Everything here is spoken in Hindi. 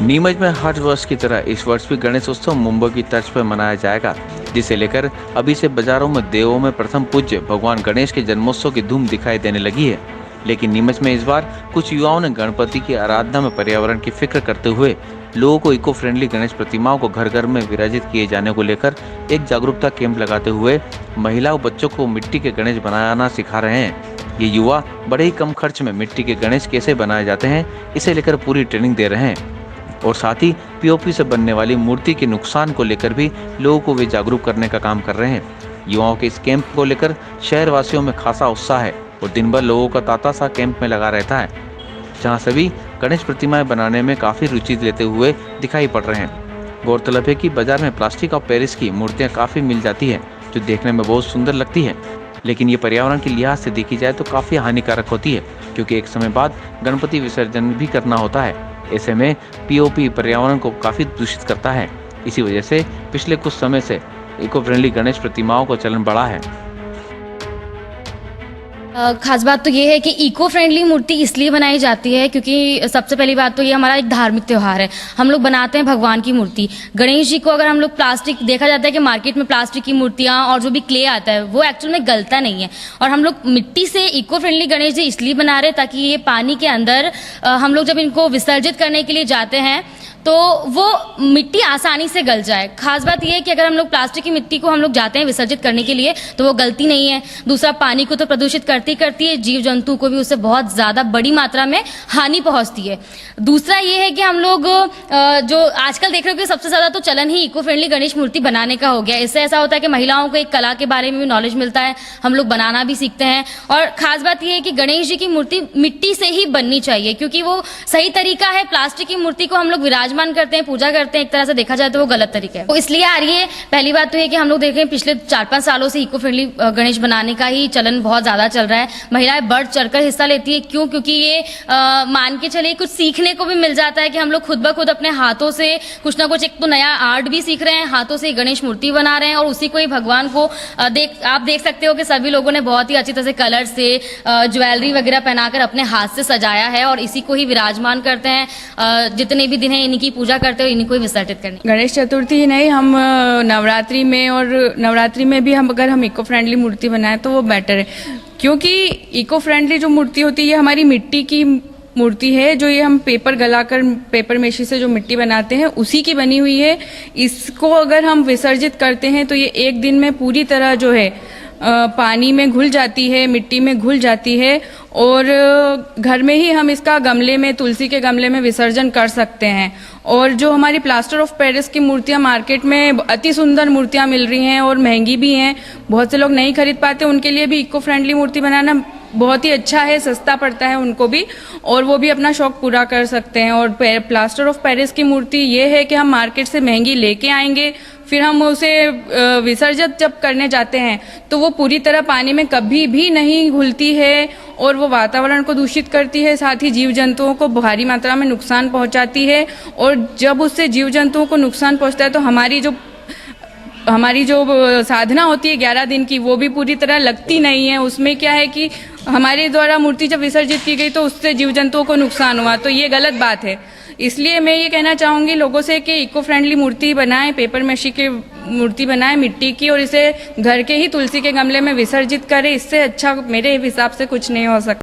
नीमच में हर वर्ष की तरह इस वर्ष भी गणेश उत्सव मुंबई की तर्ज पर मनाया जाएगा, जिसे लेकर अभी से बाजारों में देवों में प्रथम पूज्य भगवान गणेश के जन्मोत्सव की धूम दिखाई देने लगी है। लेकिन नीमच में इस बार कुछ युवाओं ने गणपति की आराधना में पर्यावरण की फिक्र करते हुए लोगों को इको फ्रेंडली गणेश प्रतिमाओं को घर घर में विराजित किए जाने को लेकर एक जागरूकता कैंप लगाते हुए महिला और बच्चों को मिट्टी के गणेश बनाना सिखा रहे हैं। ये युवा बड़े ही कम खर्च में मिट्टी के गणेश कैसे बनाए जाते हैं, इसे लेकर पूरी ट्रेनिंग दे रहे हैं और साथ ही पीओपी से बनने वाली मूर्ति के नुकसान को लेकर भी लोगों को वे जागरूक करने का काम कर रहे हैं। युवाओं के इस कैंप को लेकर शहर वासियों में खासा उत्साह है और दिन भर लोगों का तांता सा कैंप में लगा रहता है, जहां सभी गणेश प्रतिमाएं बनाने में काफी रुचि लेते हुए दिखाई पड़ रहे हैं। गौरतलब है कि बाजार में प्लास्टिक और पेरिस की मूर्तियां काफी मिल जाती है, जो देखने में बहुत सुंदर लगती है, लेकिन ये पर्यावरण के लिहाज से देखी जाए तो काफी हानिकारक होती है, क्योंकि एक समय बाद गणपति विसर्जन भी करना होता है। ऐसे में पीओपी पर्यावरण को काफी दूषित करता है। इसी वजह से पिछले कुछ समय से इको फ्रेंडली गणेश प्रतिमाओं का चलन बढ़ा है। खास बात तो ये है कि इको फ्रेंडली मूर्ति इसलिए बनाई जाती है क्योंकि सबसे पहली बात तो ये हमारा एक धार्मिक त्यौहार है। हम लोग बनाते हैं भगवान की मूर्ति। गणेश जी को अगर हम लोग प्लास्टिक, देखा जाता है कि मार्केट में प्लास्टिक की मूर्तियां और जो भी क्ले आता है वो एक्चुअल में गलता नहीं है, और हम लोग मिट्टी से इको फ्रेंडली गणेश जी इसलिए बना रहे हैं ताकि ये पानी के अंदर हम लोग जब इनको विसर्जित करने के लिए जाते हैं तो वो मिट्टी आसानी से गल जाए। खास बात यह है कि अगर हम लोग प्लास्टिक की मिट्टी को हम लोग जाते हैं विसर्जित करने के लिए तो वो गलती नहीं है। दूसरा, पानी को तो प्रदूषित करती है, जीव जंतु को भी उससे बहुत ज्यादा बड़ी मात्रा में हानि पहुंचती है। दूसरा ये है कि हम लोग जो आजकल देख रहे हो कि सबसे ज्यादा तो चलन ही इको फ्रेंडली गणेश मूर्ति बनाने का हो गया। इससे ऐसा होता है कि महिलाओं को एक कला के बारे में भी नॉलेज मिलता है, हम लोग बनाना भी सीखते हैं। और खास बात यह है कि गणेश जी की मूर्ति मिट्टी से ही बननी चाहिए, क्योंकि वो सही तरीका है। प्लास्टिक की मूर्ति को हम लोग विराजमान करते हैं, पूजा करते हैं, एक तरह से देखा जाए तो वो गलत तरीका है। तो इसलिए आ रही है। पहली बात तो ये कि हम लोग देख रहे हैं पिछले 4-5 सालों से इको फ्रेंडली गणेश बनाने का ही चलन बहुत ज्यादा चल रहा है। महिलाएं बढ़ चढ़कर हिस्सा लेती है। क्यों? क्योंकि ये मान के चले कुछ सीखने को भी मिल जाता है कि हम लोग खुद ब खुद अपने हाथों से कुछ ना कुछ, एक तो नया आर्ट भी सीख रहे हैं, हाथों से गणेश मूर्ति बना रहे हैं और उसी को ही भगवान को आप देख सकते हो कि सभी लोगों ने बहुत ही अच्छी तरह से कलर से ज्वेलरी वगैरह पहनाकर अपने हाथ से सजाया है और इसी को ही विराजमान करते हैं। जितने भी दिन है इनकी पूजा करते हो, इन्हीं को ही विसर्जित करने। गणेश चतुर्थी ही नहीं, हम नवरात्रि में और नवरात्रि में भी अगर हम इको फ्रेंडली मूर्ति बनाए तो वो बेटर है, क्योंकि इको फ्रेंडली जो मूर्ति होती है हमारी मिट्टी की मूर्ति है। जो ये हम पेपर गलाकर पेपर मेशी से जो मिट्टी बनाते हैं उसी की बनी हुई है। इसको अगर हम विसर्जित करते हैं तो ये एक दिन में पूरी तरह जो है पानी में घुल जाती है, मिट्टी में घुल जाती है और घर में ही हम इसका गमले में, तुलसी के गमले में विसर्जन कर सकते हैं। और जो हमारी प्लास्टर ऑफ पेरिस की मूर्तियां मार्केट में अति सुंदर मूर्तियां मिल रही हैं और महंगी भी हैं, बहुत से लोग नहीं खरीद पाते, उनके लिए भी इको फ्रेंडली मूर्ति बनाना बहुत ही अच्छा है, सस्ता पड़ता है उनको भी और वो भी अपना शौक पूरा कर सकते हैं। और प्लास्टर ऑफ पेरिस की मूर्ति ये है कि हम मार्केट से महंगी लेके आएंगे, फिर हम उसे विसर्जित जब करने जाते हैं तो वो पूरी तरह पानी में कभी भी नहीं घुलती है और वो वातावरण को दूषित करती है, साथ ही जीव जंतुओं को भारी मात्रा में नुकसान पहुंचाती है। और जब उससे जीव जंतुओं को नुकसान पहुंचता है तो हमारी जो साधना होती है 11 दिन की, वो भी पूरी तरह लगती नहीं है। उसमें क्या है कि हमारे द्वारा मूर्ति जब विसर्जित की गई तो उससे जीव जंतुओं को नुकसान हुआ, तो ये गलत बात है। इसलिए मैं ये कहना चाहूंगी लोगों से कि इको फ्रेंडली मूर्ति बनाएं, पेपर मेशी की मूर्ति बनाएं मिट्टी की, और इसे घर के ही तुलसी के गमले में विसर्जित करें। इससे अच्छा मेरे हिसाब से कुछ नहीं हो सकता।